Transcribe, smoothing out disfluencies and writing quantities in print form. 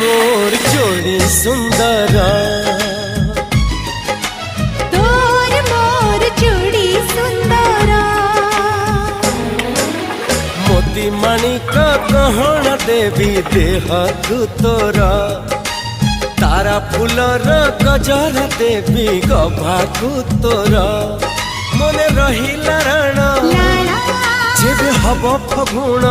मोर जोड़ी सुंदर तोर मोर जोड़ी सुंदर मोती माणिक गहना देवी देह तू तोरा तारा फूलर गजर देवी गभाकू तोरा मने रहिला राण जेबे हब फगुण